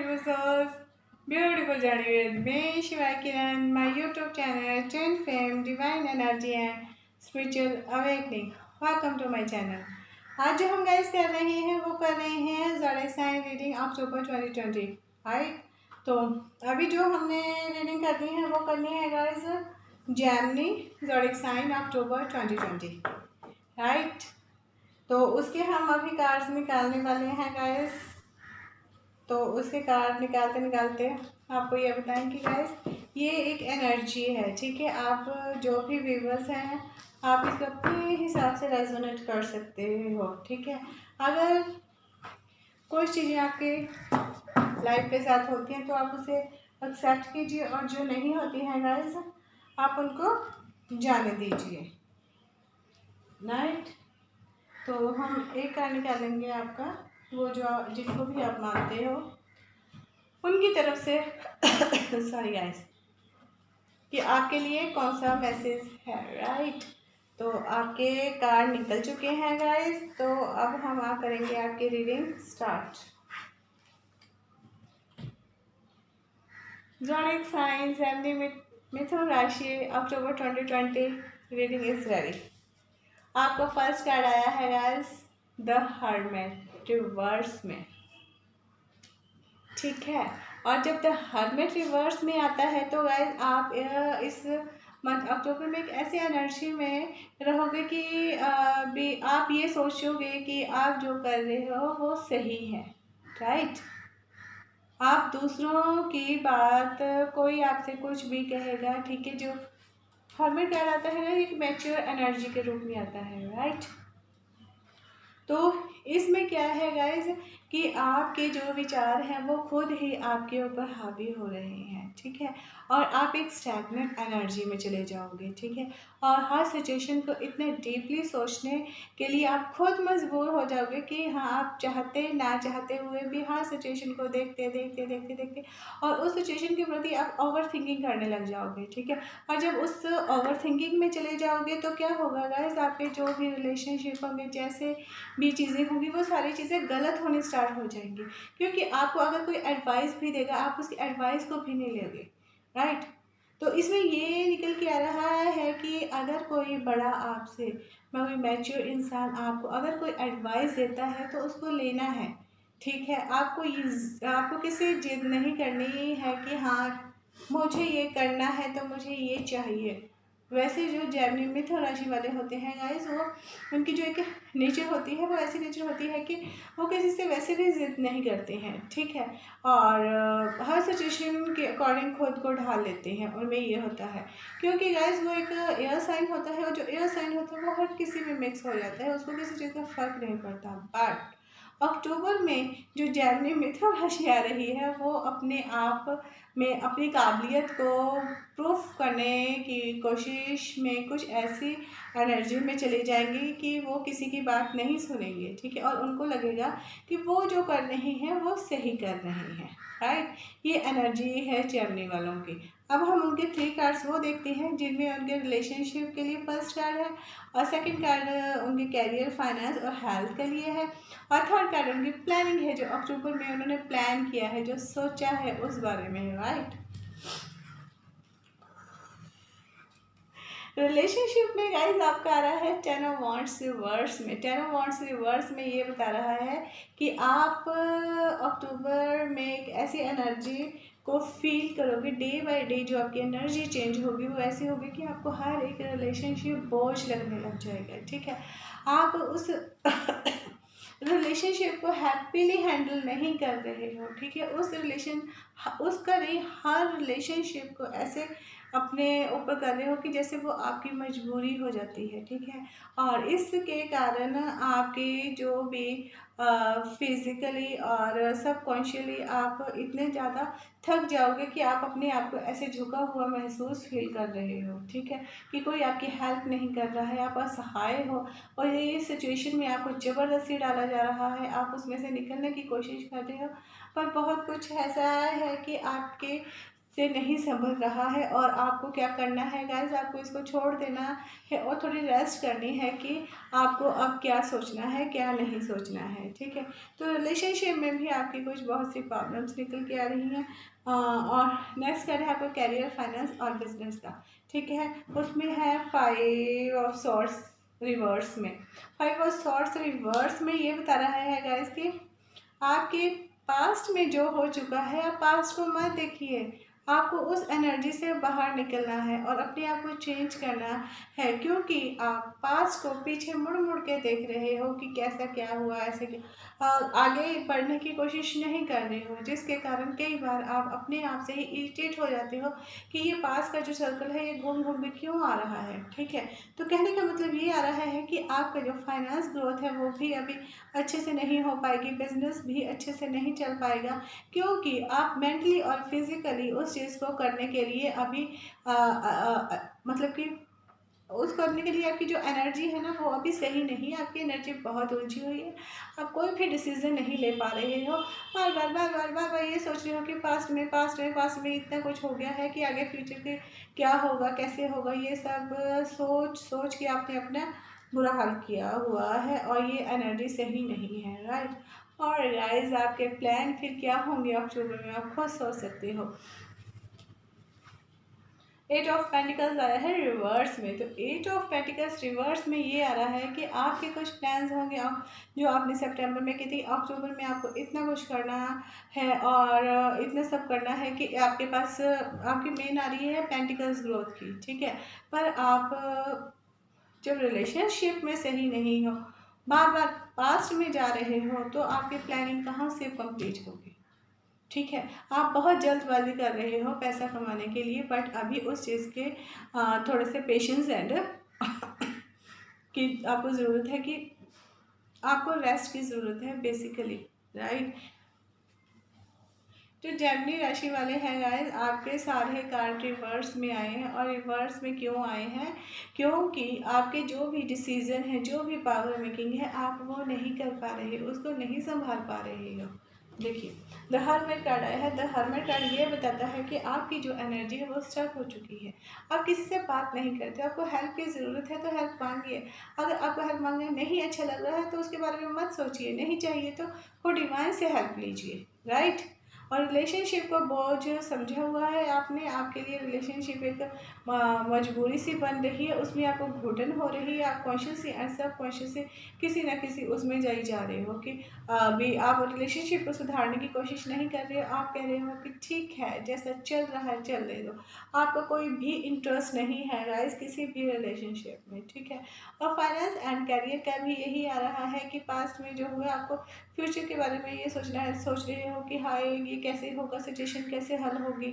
beautiful souls, beautiful journey with me, Shiva Kiran, my YouTube channel, Trend Fame, Divine Energy and Spiritual Awakening. Welcome to my channel. आज जो हम guys कर रहे हैं वो कर रहे हैं ज़ोडिएक साइन रीडिंग अक्टूबर 2020, राइट। तो अभी जो हमने रीडिंग करनी है वो करनी है गाइस जेमिनी ज़ोडिएक साइन अक्टूबर 2020, राइट। तो उसके हम अभी कार्ड्स निकालने वाले हैं गाइस। तो उसके कार्ड निकालते निकालते आपको ये बताएं कि गाइस ये एक एनर्जी है, ठीक है। आप जो भी व्यूअर्स हैं आप इसको अपने हिसाब से रेजोनेट कर सकते हो, ठीक है। अगर कोई चीज़ें आपके लाइफ के साथ होती हैं तो आप उसे एक्सेप्ट कीजिए, और जो नहीं होती हैं गाइस आप उनको जाने दीजिए, राइट। तो हम एक कार्ड निकालेंगे आपका, वो जो जिसको भी आप मानते हो उनकी तरफ से सॉरी गाइस, कि आपके लिए कौन सा मैसेज है, राइट। तो आपके कार्ड निकल चुके हैं गाइस। तो अब हम करेंगे आपकी reading start. Zodiac sign Gemini Mithun राशि अक्टूबर 2020 रीडिंग इज रेडी। आपको फर्स्ट कार्ड आया है गाइस द हर्मिट रिवर्स में, ठीक है। और जब द हर्मिट रिवर्स में आता है तो गाइस आप इस मंथ अक्टूबर में एक ऐसी एनर्जी में रहोगे कि भी आप ये सोचोगे कि आप जो कर रहे हो वो सही है, राइट। आप दूसरों की बात, कोई आपसे कुछ भी कहेगा, ठीक है। जो हर्मिट कार्ड आता है एक मैच्योर एनर्जी के रूप में आता है, राइट। तो इसमें क्या है गाइस कि आपके जो विचार हैं वो खुद ही आपके ऊपर हावी हो रहे हैं, ठीक है। और आप एक स्टैग्नेंट एनर्जी में चले जाओगे, ठीक है। और हर सिचुएशन को इतने डीपली सोचने के लिए आप खुद मजबूर हो जाओगे कि हाँ, आप चाहते ना चाहते हुए भी हर सिचुएशन को देखते देखते देखते देखते और उस सिचुएशन के प्रति आप ओवर थिंकिंग करने लग जाओगे, ठीक है। और जब उस ओवर थिंकिंग में चले जाओगे तो क्या होगा गाइस, आपके जो भी रिलेशनशिप होंगे, जैसे भी चीज़ें होंगी, वो सारी चीज़ें गलत होनी स्टार्ट हो जाएंगी। क्योंकि आपको अगर कोई एडवाइस भी देगा आप उसकी एडवाइस को भी नहीं लोगे, राइट। तो इसमें ये निकल के आ रहा है कि अगर कोई बड़ा आपसे, कोई मैच्योर इंसान आपको अगर कोई एडवाइस देता है तो उसको लेना है, ठीक है। आपको किसी जिद नहीं करनी है कि हाँ मुझे ये करना है तो मुझे ये चाहिए। वैसे जो जेमिनी मिथुन राशि वाले होते हैं गाइस, वो उनकी जो एक नेचर होती है वो ऐसी नेचर होती है कि वो किसी से वैसे भी जिद नहीं करते हैं, ठीक है। और हर सिचुएशन के अकॉर्डिंग खुद को ढाल लेते हैं, उनमें ये होता है। क्योंकि गाइस वो एक एयर साइन होता है, और जो एयर साइन होता है वो हर किसी में मिक्स हो जाता है, उसको किसी चीज़ का फर्क नहीं पड़ता। बट अक्टूबर में जो जेमिनी मिथुन राशि आ रही है वो अपने आप में अपनी काबिलियत को प्रूफ करने की कोशिश में कुछ ऐसी एनर्जी में चले जाएंगे कि वो किसी की बात नहीं सुनेंगे, ठीक है। और उनको लगेगा कि वो जो कर रहे हैं वो सही कर रहे हैं, राइट। ये एनर्जी है जेमिनी वालों की। अब हम उनके 3 कार्ड्स वो देखते हैं जिनमें उनके रिलेशनशिप के लिए फर्स्ट कार्ड है, और सेकंड कार्ड उनके कैरियर, फाइनेंस और हेल्थ के लिए है, और थर्ड कार्ड उनकी प्लानिंग है, जो अक्टूबर में उन्होंने प्लान किया है, जो सोचा है उस बारे में, राइट। रिलेशनशिप में गाइस आपका आ रहा है 10 ऑफ वांड्स रिवर्स में। 10 ऑफ वांड्स रिवर्स में ये बता रहा है कि आप अक्टूबर में एक ऐसी एनर्जी को फील करोगे, डे बाय डे जो आपकी एनर्जी चेंज होगी वो ऐसी होगी कि आपको हर एक रिलेशनशिप बोझ लगने लग जाएगा, ठीक है। आप उस रिलेशनशिप को हैप्पीली हैंडल नहीं कर रहे हो, ठीक है। उसका नहीं, हर रिलेशनशिप को ऐसे अपने ऊपर कर रहे हो कि जैसे वो आपकी मजबूरी हो जाती है, ठीक है। और इसके कारण आपके जो भी फिजिकली और सबकॉन्शियसली आप इतने ज़्यादा थक जाओगे कि आप अपने आप को ऐसे झुका हुआ महसूस फील कर रहे हो, ठीक है। कि कोई आपकी हेल्प नहीं कर रहा है, आप असहाय हो, और ये सिचुएशन में आपको ज़बरदस्ती डाला जा रहा है, आप उसमें से निकलने की कोशिश कर रहे हो, पर बहुत कुछ ऐसा है कि आपके से नहीं संभल रहा है और आपको क्या करना है गाइस, आपको इसको छोड़ देना है और थोड़ी रेस्ट करनी है कि आपको अब क्या सोचना है क्या नहीं सोचना है। ठीक है, तो रिलेशनशिप में भी आपकी कुछ बहुत सी प्रॉब्लम्स निकल के आ रही हैं। और नेक्स्ट क्या है आपका कैरियर, फाइनेंस और बिजनेस का। ठीक है, उसमें है 5 ऑफ सॉर्ड्स रिवर्स में। 5 ऑफ सॉर्ड्स रिवर्स में ये बता रहा है गाइस कि आपके पास्ट में जो हो चुका है, आप पास्ट को मत देखिए, आपको उस एनर्जी से बाहर निकलना है और अपने आप को चेंज करना है, क्योंकि आप पास्ट को पीछे मुड़ मुड़ के देख रहे हो कि कैसा क्या हुआ, ऐसे आगे बढ़ने की कोशिश नहीं कर रहे हो, जिसके कारण कई बार आप अपने आप से ही इरिटेट हो जाते हो कि ये पास्ट का जो सर्कल है ये घूम घूम के क्यों आ रहा है। ठीक है, तो कहने का मतलब ये आ रहा है कि आपका जो फाइनेंस ग्रोथ है वो भी अभी अच्छे से नहीं हो पाएगी, बिजनेस भी अच्छे से नहीं चल पाएगा, क्योंकि आप मेंटली और फिजिकली उस चीज़ को करने के लिए अभी मतलब कि उस करने के लिए आपकी जो एनर्जी है ना वो अभी सही नहीं है, आपकी एनर्जी बहुत उलझी हुई है, आप कोई भी डिसीजन नहीं ले पा रहे हो, बार बार बार बार बार बार ये सोच रहे हो कि पास्ट में इतना कुछ हो गया है कि आगे फ्यूचर के क्या होगा कैसे होगा, ये सब सोच सोच के आपने अपना बुरा हाल किया हुआ है और ये एनर्जी सही नहीं है। राइट, और गाइस आपके प्लान फिर क्या होंगे अक्टूबर में, आप खुद सोच सकते हो। 8 ऑफ पेंटिकल्स आया है रिवर्स में, तो 8 ऑफ पेंटिकल्स रिवर्स में ये आ रहा है कि आपके कुछ प्लान्स होंगे आप जो आपने सितंबर में की थी, अक्टूबर में आपको इतना कुछ करना है और इतना सब करना है कि आपके पास आपकी मेन आ रही है पेंटिकल्स ग्रोथ की। ठीक है, पर आप जब रिलेशनशिप में सही नहीं हो, बार बार पास्ट में जा रहे हो, तो आपकी प्लानिंग कहाँ से कंप्लीट होगी। ठीक है, आप बहुत जल्दबाजी कर रहे हो पैसा कमाने के लिए, बट अभी उस चीज़ के थोड़े से पेशेंस एंड कि आपको ज़रूरत है कि आपको रेस्ट की ज़रूरत है बेसिकली। राइट, जो जेमिनी राशि वाले हैं गाइस, आपके सारे कार्ड रिवर्स में आए हैं, और रिवर्स में क्यों आए हैं, क्योंकि आपके जो भी डिसीजन है, जो भी पावर मेकिंग है, आप वो नहीं कर पा रहे, उसको नहीं संभाल पा रहे हो। देखिए, द हर्मिट कार्ड आया है। द हर्मिट कार्ड ये बताता है कि आपकी जो एनर्जी है वो स्टक हो चुकी है, आप किसी से बात नहीं करते, आपको हेल्प की ज़रूरत है तो हेल्प मांगिए, अगर आपको हेल्प मांगने नहीं अच्छा लग रहा है तो उसके बारे में मत सोचिए, नहीं चाहिए तो खुद डिवाइन से हेल्प लीजिए। राइट, और रिलेशनशिप को बोझ समझा हुआ है आपने, आपके लिए रिलेशनशिप एक मजबूरी सी बन रही है, उसमें आपको घुटन हो रही है, आप कॉन्शियसली एंड सब कॉन्शियसली किसी ना किसी उसमें जा रहे हो कि अभी आप रिलेशनशिप को सुधारने की कोशिश नहीं कर रहे हो, आप कह रहे हो कि ठीक है जैसा चल रहा है चलने दो, आपका कोई भी इंटरेस्ट नहीं है गाइस किसी भी रिलेशनशिप में। ठीक है, और फाइनेंस एंड करियर का भी यही आ रहा है कि पास्ट में जो हुआ आपको फ्यूचर के बारे में ये सोचना है, सोच रहे हो कि हाय ये कैसे होगा, सिचुएशन कैसे हल होगी,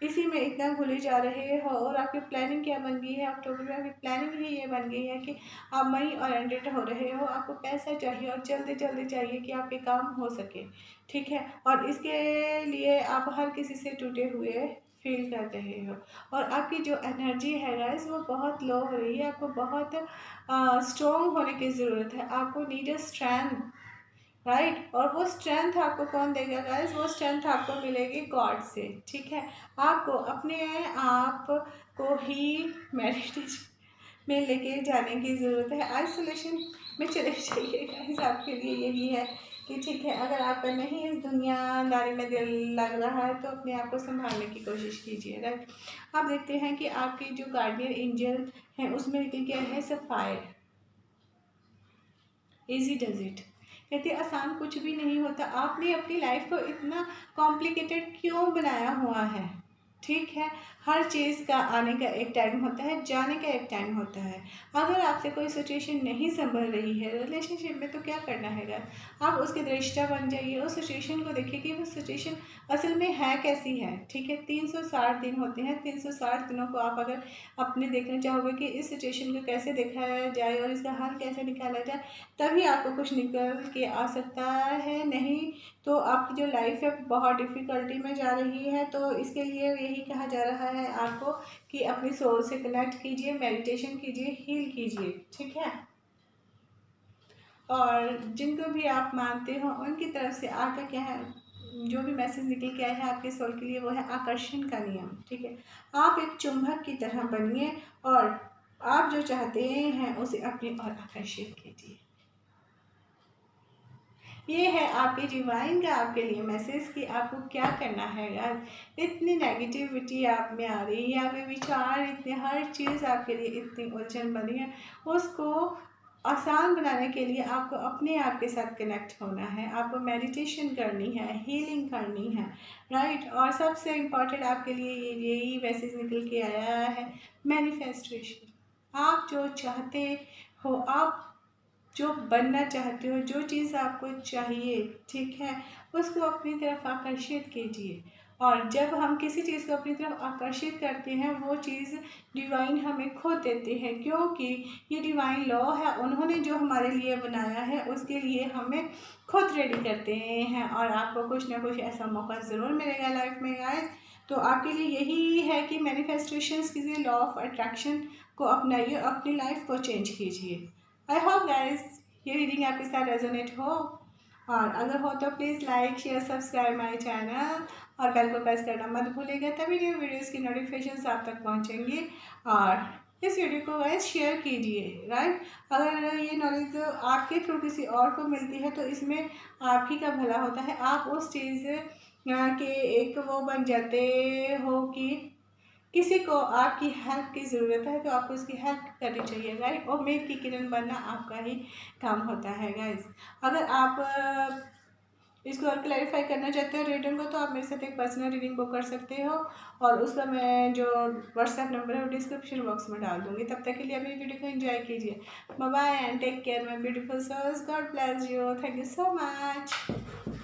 इसी में इतना भूले जा रहे हो, और आपकी प्लानिंग क्या बन गई है अक्टूबर में, आपकी प्लानिंग ही ये बन गई है कि आप मनी ओरिएंटेड हो रहे हो, आपको पैसा चाहिए और जल्दी जल्दी चाहिए कि आपके काम हो सके। ठीक है, और इसके लिए आप हर किसी से टूटे हुए फील कर रहे हो, और आपकी जो एनर्जी है गाइस वो बहुत लो हो रही है, आपको बहुत स्ट्रॉन्ग होने की ज़रूरत है, आपको नीड स्ट्रेंथ। राइट, और वो स्ट्रेंथ आपको कौन देगा गाइस, वो स्ट्रेंथ आपको मिलेगी गॉड से। ठीक है, आपको अपने आप को ही मेडिटेशन में लेके जाने की ज़रूरत है, आइसोलेशन में चले जाइए गाइस, आपके लिए यही है कि ठीक है अगर आपका नहीं इस दुनियादारी में दिल लग रहा है तो अपने आप को संभालने की कोशिश कीजिए। राइट, आप देखते हैं कि आपकी जो गार्डियन एंजल है उसमें निकल गया है सफायर, इजी डज इट, कहते आसान कुछ भी नहीं होता, आपने अपनी लाइफ को इतना कॉम्प्लिकेटेड क्यों बनाया हुआ है। ठीक है, हर चीज़ का आने का एक टाइम होता है, जाने का एक टाइम होता है, अगर आपसे कोई सिचुएशन नहीं संभल रही है रिलेशनशिप में तो क्या करना है, आप उसके दृष्टा बन जाइए, उस सिचुएशन को देखिए कि वो सिचुएशन असल में है कैसी है। ठीक है, 360 दिन होते हैं, 360 दिनों को आप अगर अपने देखना चाहोगे कि इस सिचुएशन को कैसे देखा जाए और इसका हल कैसे निकाला जाए, तभी आपको कुछ निकल के आ सकता है, नहीं तो आपकी जो लाइफ है बहुत डिफ़िकल्टी में जा रही है। तो इसके लिए यही कहा जा रहा है आपको कि अपनी सोल से कनेक्ट कीजिए, मेडिटेशन कीजिए, हील कीजिए। ठीक है, और जिनको भी आप मानते हो उनकी तरफ से आपका क्या है जो भी मैसेज निकल के आया है आपके सोल के लिए वो है आकर्षण का नियम। ठीक है, आप एक चुंबक की तरह बनिए और आप जो चाहते हैं उसे अपनी ओर आकर्षित कीजिए। ये है आपके डिवाइन का आपके लिए मैसेज कि आपको क्या करना है गाइस। इतनी नेगेटिविटी आप में आ रही है, आपके विचार इतने, हर चीज़ आपके लिए इतनी उलझन बनी है, उसको आसान बनाने के लिए आपको अपने आप के साथ कनेक्ट होना है, आपको मेडिटेशन करनी है, हीलिंग करनी है, राइट। और सबसे इम्पॉर्टेंट आपके लिए यही मैसेज निकल के आया है, मैनिफेस्टेशन। आप जो चाहते हो, आप जो बनना चाहते हो, जो चीज़ आपको चाहिए, ठीक है, उसको अपनी तरफ आकर्षित कीजिए। और जब हम किसी चीज़ को अपनी तरफ आकर्षित करते हैं वो चीज़ डिवाइन हमें खुद देते हैं, क्योंकि ये डिवाइन लॉ है, उन्होंने जो हमारे लिए बनाया है उसके लिए हमें खुद रेडी करते हैं। और आपको कुछ ना कुछ ऐसा मौका ज़रूर मिलेगा लाइफ में गाइस। तो आपके लिए यही है कि मैनिफेस्टेशंस कीजिए, लॉ ऑफ अट्रैक्शन को अपनाइए, अपनी लाइफ को चेंज कीजिए। आई होप गाइस ये रीडिंग आपके साथ रेजोनेट हो, और अगर हो तो please like share subscribe my channel और बेल को प्रेस करना मत भूलिएगा, तभी न्यू वीडियोस की नोटिफिकेशन आप तक पहुंचेंगी। और इस वीडियो को गाइस शेयर कीजिए, राइट। अगर ये नॉलेज आपके थ्रू किसी और को मिलती है तो इसमें आप ही का भला होता है, आप उस चीज़ के एक वो बन जाते हो कि किसी को आपकी हेल्प की ज़रूरत है तो आपको उसकी हेल्प करनी चाहिए गाइस। उम्मीद की किरण बनना आपका ही काम होता है गाइस। अगर आप इसको और क्लैरिफाई करना चाहते हो रीडिंग को तो आप मेरे साथ एक पर्सनल रीडिंग बुक कर सकते हो, और उसका मैं जो व्हाट्सएप नंबर है वो डिस्क्रिप्शन बॉक्स में डाल दूँगी। तब तक के लिए मेरी वीडियो को एंजॉय कीजिए। Bye bye and take care my beautiful souls. God bless you. Thank you so much.